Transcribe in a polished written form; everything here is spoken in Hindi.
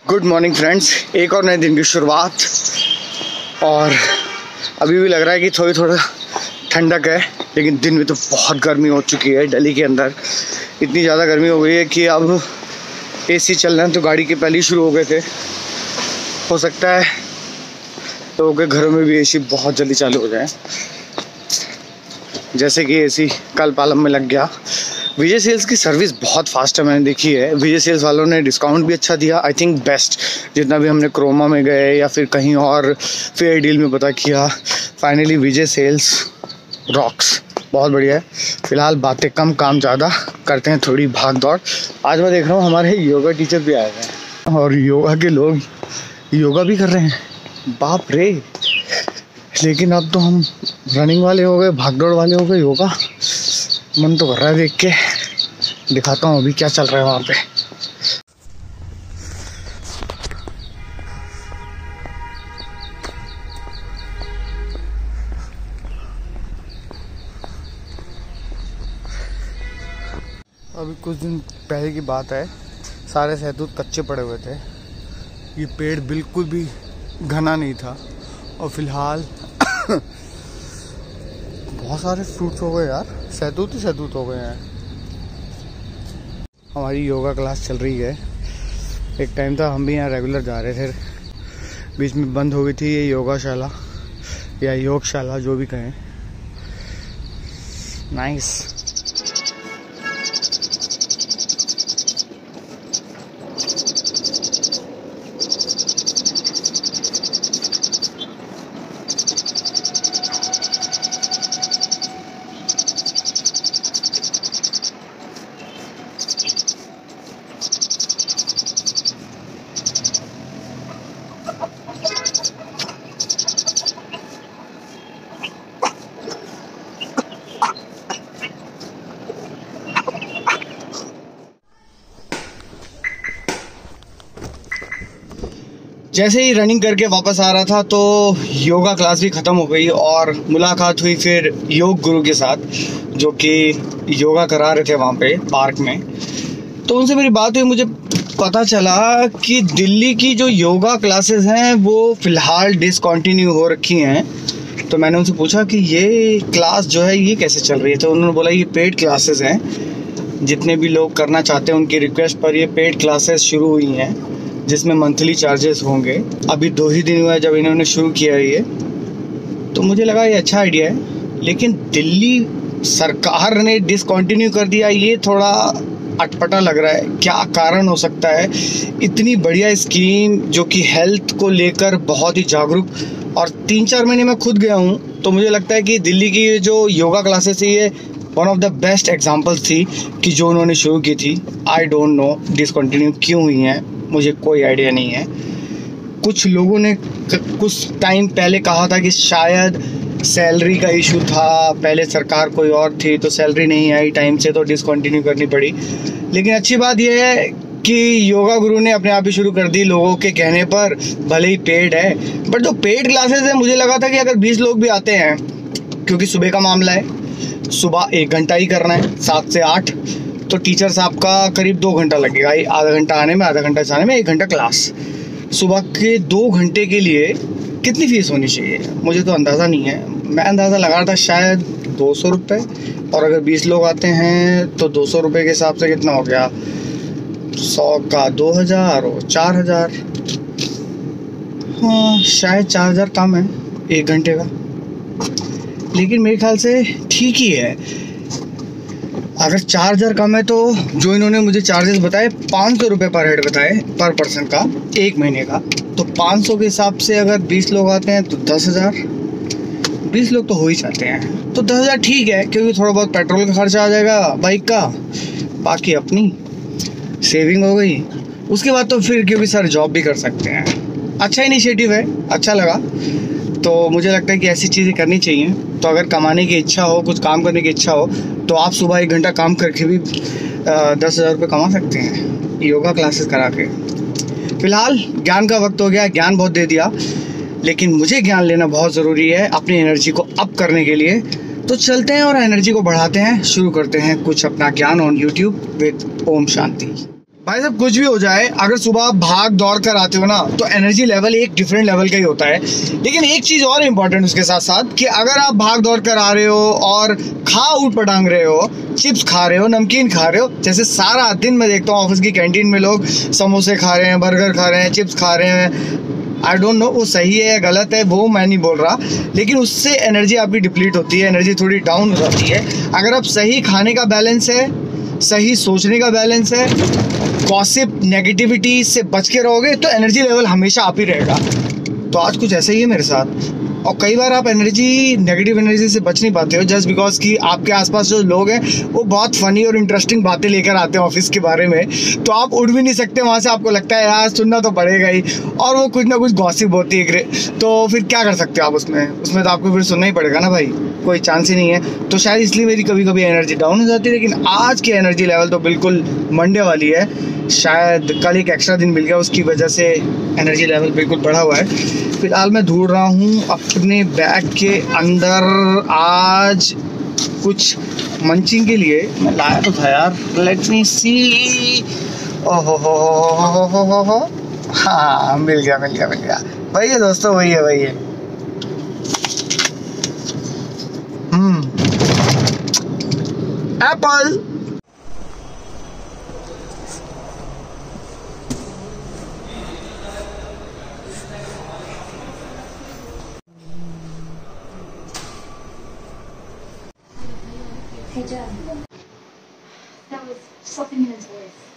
गुड मॉर्निंग फ्रेंड्स, एक और नए दिन की शुरुआत। और अभी भी लग रहा है कि थोड़ा ठंडक है, लेकिन दिन में तो बहुत गर्मी हो चुकी है। दिल्ली के अंदर इतनी ज़्यादा गर्मी हो गई है कि अब एसी चल रहे हैं तो गाड़ी के पहले ही शुरू हो गए थे। हो सकता है लोगों के घरों में भी एसी बहुत जल्दी चालू हो जाए, जैसे कि एसी कल पालम में लग गया। विजय सेल्स की सर्विस बहुत फास्ट है, मैंने देखी है। विजय सेल्स वालों ने डिस्काउंट भी अच्छा दिया, आई थिंक बेस्ट। जितना भी हमने क्रोमा में गए या फिर कहीं और फेयर डील में पता किया, फाइनली विजय सेल्स रॉक्स, बहुत बढ़िया है। फिलहाल बातें कम, काम ज़्यादा, करते हैं थोड़ी भाग दौड़। आज मैं देख रहा हूँ हमारे योगा टीचर भी आए हैं और योगा के लोग योगा भी कर रहे हैं, बाप रे। लेकिन अब तो हम रनिंग वाले हो गए, भाग दौड़ वाले हो गए। योगा मन तो कर रहा है देख के। दिखाता हूँ अभी क्या चल रहा है वहाँ पे। अभी कुछ दिन पहले की बात है, सारे सहतूत कच्चे पड़े हुए थे। ये पेड़ बिल्कुल भी घना नहीं था और फिलहाल बहुत सारे फ्रूट्स हो गए यार, सहतूत ही सहतूत हो गए हैं। हमारी योगा क्लास चल रही है। एक टाइम था हम भी यहाँ रेगुलर जा रहे थे, बीच में बंद हो गई थी ये योगाशाला या योगशाला, जो भी कहें। नाइस। जैसे ही रनिंग करके वापस आ रहा था तो योगा क्लास भी ख़त्म हो गई और मुलाकात हुई फिर योग गुरु के साथ, जो कि योगा करा रहे थे वहाँ पे पार्क में। तो उनसे मेरी बात हुई, मुझे पता चला कि दिल्ली की जो योगा क्लासेस हैं वो फ़िलहाल डिसकंटिन्यू हो रखी हैं। तो मैंने उनसे पूछा कि ये क्लास जो है ये कैसे चल रही है। तो उन्होंने बोला ये पेड क्लासेस हैं, जितने भी लोग करना चाहते हैं उनकी रिक्वेस्ट पर ये पेड क्लासेस शुरू हुई हैं, जिसमें मंथली चार्जेस होंगे। अभी 2 ही दिन हुआ है जब इन्होंने शुरू किया है ये, तो मुझे लगा ये अच्छा आइडिया है। लेकिन दिल्ली सरकार ने डिसकंटिन्यू कर दिया, ये थोड़ा अटपटा लग रहा है। क्या कारण हो सकता है? इतनी बढ़िया स्कीम जो कि हेल्थ को लेकर बहुत ही जागरूक, और 3-4 महीने में खुद गया हूँ, तो मुझे लगता है कि दिल्ली की जो योगा क्लासेस थी ये one of the best examples थी कि जो उन्होंने शुरू की थी। आई डोंट नो डिसकंटिन्यू क्यों हुई हैं, मुझे कोई आइडिया नहीं है। कुछ लोगों ने कुछ टाइम पहले कहा था कि शायद सैलरी का इशू था, पहले सरकार कोई और थी तो सैलरी नहीं आई टाइम से, तो डिसकंटिन्यू करनी पड़ी। लेकिन अच्छी बात यह है कि योगा गुरु ने अपने आप ही शुरू कर दी लोगों के कहने पर, भले ही पेड है। बट जो पेड क्लासेस है, मुझे लगा था कि अगर 20 लोग भी आते हैं, क्योंकि सुबह का मामला है, सुबह 1 घंटा ही करना है 7 से 8, तो टीचर साहब का करीब 2 घंटा लगेगा। आधा घंटा आने में, आधा घंटा जाने में, 1 घंटा क्लास। सुबह के 2 घंटे के लिए कितनी फ़ीस होनी चाहिए मुझे तो अंदाज़ा नहीं है। मैं अंदाज़ा लगा रहा था शायद 200 रुपये, और अगर 20 लोग आते हैं तो 200 रुपये के हिसाब से कितना हो गया, 100 का 2000 और 4000। हाँ, शायद 4000 कम है 1 घंटे का, लेकिन मेरे ख्याल से ठीक ही है। अगर 4000 कम है तो जो इन्होंने मुझे चार्जेस बताए 500 रुपये पर हेड बताए, पर पर्सन का, 1 महीने का। तो 500 के हिसाब से अगर 20 लोग आते हैं तो 10,000। 20 लोग तो हो ही जाते हैं, तो 10,000 ठीक है, क्योंकि थोड़ा बहुत पेट्रोल का खर्चा आ जाएगा बाइक का, बाकी अपनी सेविंग हो गई। उसके बाद तो फिर क्योंकि सर जॉब भी कर सकते हैं। अच्छा इनिशिएटिव है, अच्छा लगा। तो मुझे लगता है कि ऐसी चीज़ें करनी चाहिए। तो अगर कमाने की इच्छा हो, कुछ काम करने की इच्छा हो, तो आप सुबह 1 घंटा काम करके भी 10,000 रुपये कमा सकते हैं योगा क्लासेस करा के। फ़िलहाल ज्ञान का वक्त हो गया, ज्ञान बहुत दे दिया, लेकिन मुझे ज्ञान लेना बहुत ज़रूरी है अपनी एनर्जी को अप करने के लिए। तो चलते हैं और एनर्जी को बढ़ाते हैं, शुरू करते हैं कुछ अपना ज्ञान on YouTube with Om Shanti. भाई साहब कुछ भी हो जाए, अगर सुबह आप भाग दौड़ कर आते हो ना तो एनर्जी लेवल एक डिफरेंट लेवल का ही होता है। लेकिन एक चीज़ और इम्पोर्टेंट उसके साथ साथ कि अगर आप भाग दौड़ कर आ रहे हो और खा ऊट पटांग रहे हो, चिप्स खा रहे हो, नमकीन खा रहे हो, जैसे सारा दिन मैं देखता हूँ ऑफिस की कैंटीन में लोग समोसे खा रहे हैं, बर्गर खा रहे हैं, चिप्स खा रहे हैं। आई डोंट नो वो सही है या गलत है, वो मैं नहीं बोल रहा, लेकिन उससे एनर्जी आपकी डिप्लीट होती है, एनर्जी थोड़ी डाउन हो जाती है। अगर आप सही खाने का बैलेंस है, सही सोचने का बैलेंस है, गॉसिप नेगेटिविटी से बच के रहोगे तो एनर्जी लेवल हमेशा आप ही रहेगा। तो आज कुछ ऐसा ही है मेरे साथ। और कई बार आप नेगेटिव एनर्जी से बच नहीं पाते हो जस्ट बिकॉज कि आपके आसपास जो लोग हैं वो बहुत फनी और इंटरेस्टिंग बातें लेकर आते हैं ऑफिस के बारे में, तो आप उठ भी नहीं सकते वहाँ से। आपको लगता है यार सुनना तो पड़ेगा ही, और वो कुछ ना कुछ गॉसिप होती है, तो फिर क्या कर सकते हो आप उसमें तो आपको फिर सुनना ही पड़ेगा ना भाई, कोई चांस ही नहीं है। तो शायद इसलिए मेरी कभी कभी एनर्जी डाउन हो जाती है, लेकिन आज की एनर्जी लेवल तो बिल्कुल मंडे वाली है। शायद कल एक एक्स्ट्रा दिन मिल गया, उसकी वजह से एनर्जी लेवल बिल्कुल बढ़ा हुआ है। फिलहाल मैं ढूंढ रहा हूँ अपने बैग के अंदर आज कुछ मंचिंग के लिए। मैं लाया तो था यार, लेट मी सी। ओहो हो, हाँ मिल गया। वही है दोस्तों, वही है। Apple. Hey Jen, that was something in his voice.